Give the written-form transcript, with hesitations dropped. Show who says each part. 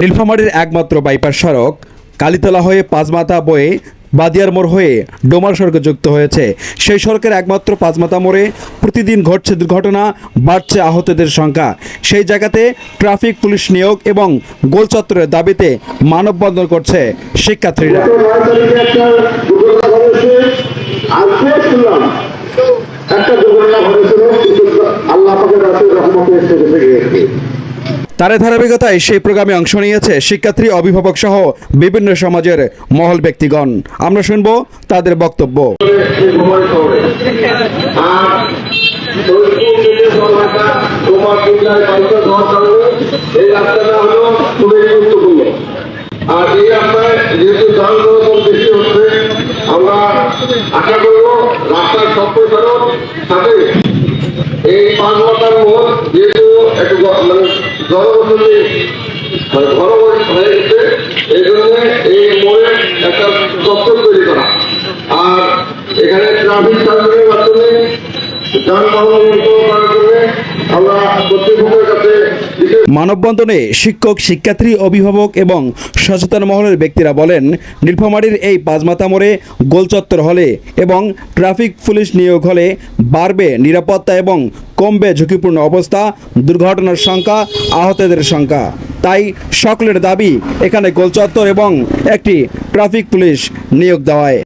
Speaker 1: নীলফামারীর একমাত্র বাইপাস সড়ক কালীতলা হয়ে পাঁচমাথা বয়ে বাদিয়ার মোড় হয়ে ডোমার সড়কে যুক্ত হয়েছে। সেই সড়কের একমাত্র পাঁচমাথা মোড়ে প্রতিদিন ঘটছে দুর্ঘটনা, বাড়ছে আহতদের সংখ্যা। সেই জায়গাতে ট্রাফিক পুলিশ নিয়োগ এবং গোল চত্বরের দাবিতে মানববন্ধন করছে শিক্ষার্থীরা। তার ধারাবাহিকতায় সেই প্রোগ্রামে অংশ নিয়েছে শিক্ষার্থী, অভিভাবক সহ বিভিন্ন সমাজের মহল ব্যক্তিগণ। আমরা শুনবো তাদের বক্তব্য।
Speaker 2: আর এই রাস্তায় যেহেতু যানবাহন বেশি হচ্ছে, আমরা আশা করবো রাস্তার সম্প্রসারণ সাথে এই পাঁচমাথার মোড় যেহেতু একটু জনবসতি ঘনবসতি হয়ে গেছে, এই জন্য এই মোড়ে একটা চত্বর তৈরি করা, আর এখানে ট্রাফিক সার্জনের মাধ্যমে যানবাহন নিয়ন্ত্রণ করার জন্য আমরা কর্তৃপক্ষের কাছে।
Speaker 1: মানববন্ধনে শিক্ষক, শিক্ষার্থী, অভিভাবক এবং সচেতন মহলের ব্যক্তিরা বলেন, নীলফামারীর এই পাঁচমাথা মোড়ে গোলচত্বর হলে এবং ট্রাফিক পুলিশ নিয়োগ হলে বাড়বে নিরাপত্তা এবং কমবে ঝুঁকিপূর্ণ অবস্থা, দুর্ঘটনার সংখ্যা, আহতদের সংখ্যা। তাই সকলের দাবি এখানে গোলচত্বর এবং একটি ট্রাফিক পুলিশ নিয়োগ দেওয়ায়।